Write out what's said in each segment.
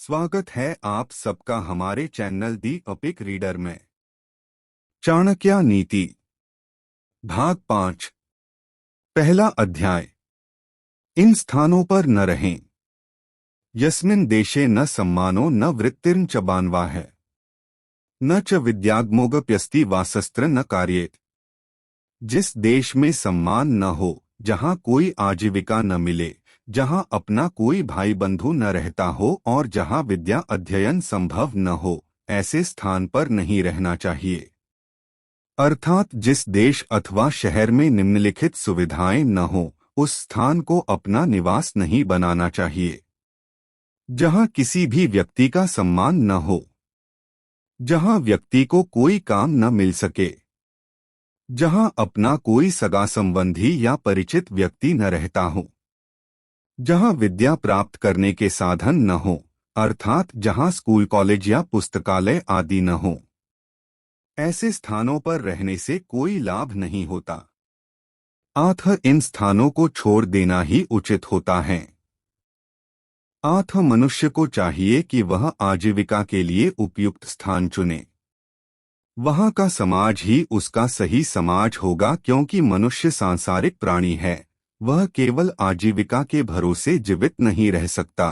स्वागत है आप सबका हमारे चैनल दी अपिक रीडर में। चाणक्य नीति भाग 5 पहला अध्याय। इन स्थानों पर न रहें। यस्मिन् देशे न सम्मानो न वृत्तिर्न च बान्वा है न च विद्यागमोगप्यस्ति वासस्त्र न कार्येत। जिस देश में सम्मान न हो, जहाँ कोई आजीविका न मिले, जहाँ अपना कोई भाई बंधु न रहता हो और जहाँ विद्या अध्ययन संभव न हो, ऐसे स्थान पर नहीं रहना चाहिए। अर्थात जिस देश अथवा शहर में निम्नलिखित सुविधाएं न हो, उस स्थान को अपना निवास नहीं बनाना चाहिए। जहाँ किसी भी व्यक्ति का सम्मान न हो, जहाँ व्यक्ति को कोई काम न मिल सके, जहां अपना कोई सगा संबंधी या परिचित व्यक्ति न रहता हो, जहां विद्या प्राप्त करने के साधन न हो, अर्थात जहां स्कूल कॉलेज या पुस्तकालय आदि न हो, ऐसे स्थानों पर रहने से कोई लाभ नहीं होता। अतः इन स्थानों को छोड़ देना ही उचित होता है। अतः मनुष्य को चाहिए कि वह आजीविका के लिए उपयुक्त स्थान चुने। वहाँ का समाज ही उसका सही समाज होगा, क्योंकि मनुष्य सांसारिक प्राणी है। वह केवल आजीविका के भरोसे जीवित नहीं रह सकता।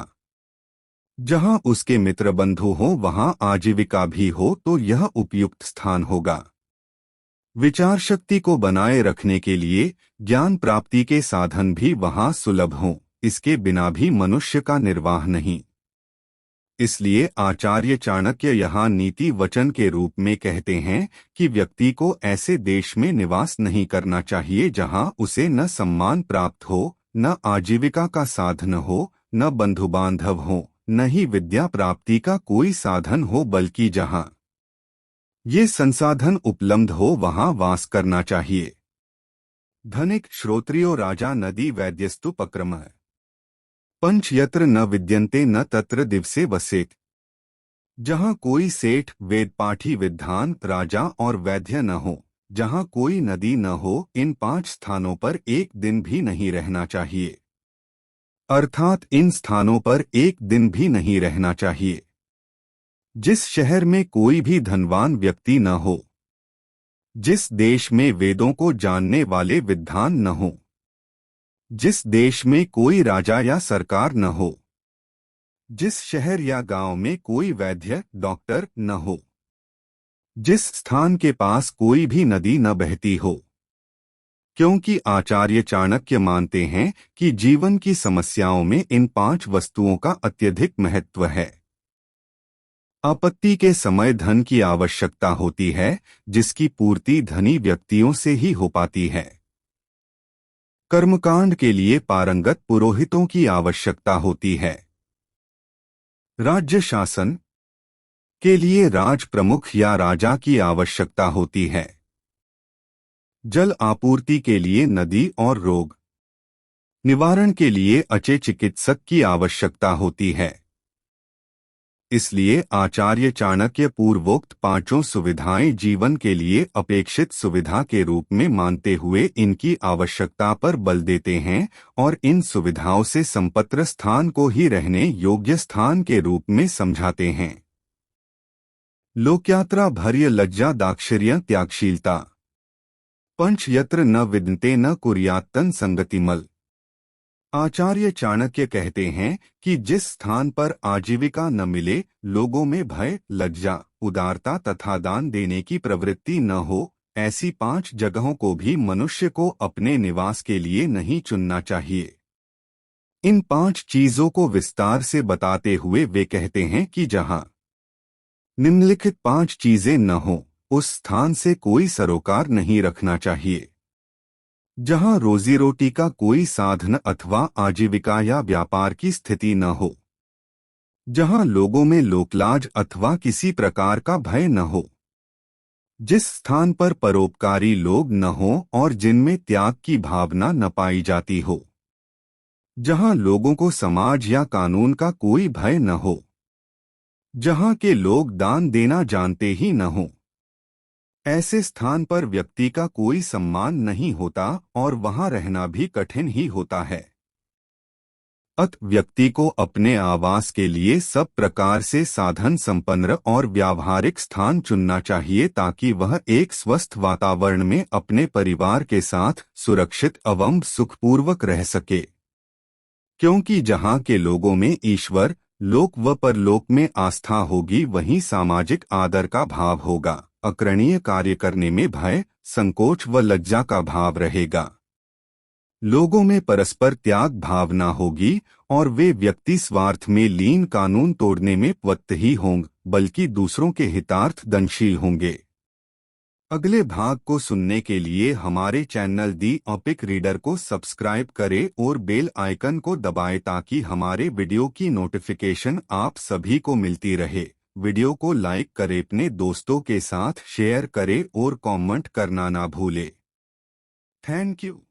जहाँ उसके मित्र बंधु हो वहाँ आजीविका भी हो तो यह उपयुक्त स्थान होगा। विचार शक्ति को बनाए रखने के लिए ज्ञान प्राप्ति के साधन भी वहाँ सुलभ हों, इसके बिना भी मनुष्य का निर्वाह नहीं। इसलिए आचार्य चाणक्य यहाँ नीति वचन के रूप में कहते हैं कि व्यक्ति को ऐसे देश में निवास नहीं करना चाहिए जहाँ उसे न सम्मान प्राप्त हो, न आजीविका का साधन हो, न बंधु बांधव हो, न ही विद्या प्राप्ति का कोई साधन हो, बल्कि जहाँ ये संसाधन उपलब्ध हो वहाँ वास करना चाहिए। धनिक श्रोत्रियो राजा नदी वैद्यस्तु पक्रमः पंच यत्र न विद्यन्ते न तत्र दिवसे वसेत। जहाँ कोई सेठ वेदपाठी विद्वान राजा और वैद्य न हो, जहाँ कोई नदी न हो, इन 5 स्थानों पर एक दिन भी नहीं रहना चाहिए। अर्थात इन स्थानों पर एक दिन भी नहीं रहना चाहिए। जिस शहर में कोई भी धनवान व्यक्ति न हो, जिस देश में वेदों को जानने वाले विद्वान न हो, जिस देश में कोई राजा या सरकार न हो, जिस शहर या गांव में कोई वैद्य डॉक्टर न हो, जिस स्थान के पास कोई भी नदी न बहती हो। क्योंकि आचार्य चाणक्य मानते हैं कि जीवन की समस्याओं में इन 5 वस्तुओं का अत्यधिक महत्व है। आपत्ति के समय धन की आवश्यकता होती है, जिसकी पूर्ति धनी व्यक्तियों से ही हो पाती है। कर्मकांड के लिए पारंगत पुरोहितों की आवश्यकता होती है। राज्य शासन के लिए राज प्रमुख या राजा की आवश्यकता होती है। जल आपूर्ति के लिए नदी और रोग निवारण के लिए अच्छे चिकित्सक की आवश्यकता होती है। इसलिए आचार्य चाणक्य पूर्वोक्त 5 सुविधाएं जीवन के लिए अपेक्षित सुविधा के रूप में मानते हुए इनकी आवश्यकता पर बल देते हैं और इन सुविधाओं से संपन्न स्थान को ही रहने योग्य स्थान के रूप में समझाते हैं। लोकयात्रा भर्य लज्जा दाक्षिण्य त्यागशीलता पंच यत्र न विद्यन्ते न कुर्यात्तन संगतिमल। आचार्य चाणक्य कहते हैं कि जिस स्थान पर आजीविका न मिले, लोगों में भय, लज्जा, उदारता तथा दान देने की प्रवृत्ति न हो, ऐसी 5 जगहों को भी मनुष्य को अपने निवास के लिए नहीं चुनना चाहिए। इन 5 चीजों को विस्तार से बताते हुए वे कहते हैं कि जहां निम्नलिखित 5 चीजें न हो, उस स्थान से कोई सरोकार नहीं रखना चाहिए। जहां रोजी रोटी का कोई साधन अथवा आजीविका या व्यापार की स्थिति न हो, जहां लोगों में लोकलाज अथवा किसी प्रकार का भय न हो, जिस स्थान पर परोपकारी लोग न हो और जिनमें त्याग की भावना न पाई जाती हो, जहां लोगों को समाज या कानून का कोई भय न हो, जहां के लोग दान देना जानते ही न हो, ऐसे स्थान पर व्यक्ति का कोई सम्मान नहीं होता और वहां रहना भी कठिन ही होता है। अत व्यक्ति को अपने आवास के लिए सब प्रकार से साधन संपन्न और व्यावहारिक स्थान चुनना चाहिए ताकि वह एक स्वस्थ वातावरण में अपने परिवार के साथ सुरक्षित एवं सुखपूर्वक रह सके। क्योंकि जहाँ के लोगों में ईश्वर, लोक व परलोक में आस्था होगी, वहीं सामाजिक आदर का भाव होगा। अकरणीय कार्य करने में भय, संकोच व लज्जा का भाव रहेगा। लोगों में परस्पर त्याग भावना होगी और वे व्यक्ति स्वार्थ में लीन कानून तोड़ने में प्रवृत्त ही होंगे, बल्कि दूसरों के हितार्थ दनशील होंगे। अगले भाग को सुनने के लिए हमारे चैनल दी एपिक रीडर को सब्सक्राइब करें और बेल आइकन को दबाएं ताकि हमारे वीडियो की नोटिफिकेशन आप सभी को मिलती रहे। वीडियो को लाइक करें, अपने दोस्तों के साथ शेयर करें और कमेंट करना ना भूलें। Thank you.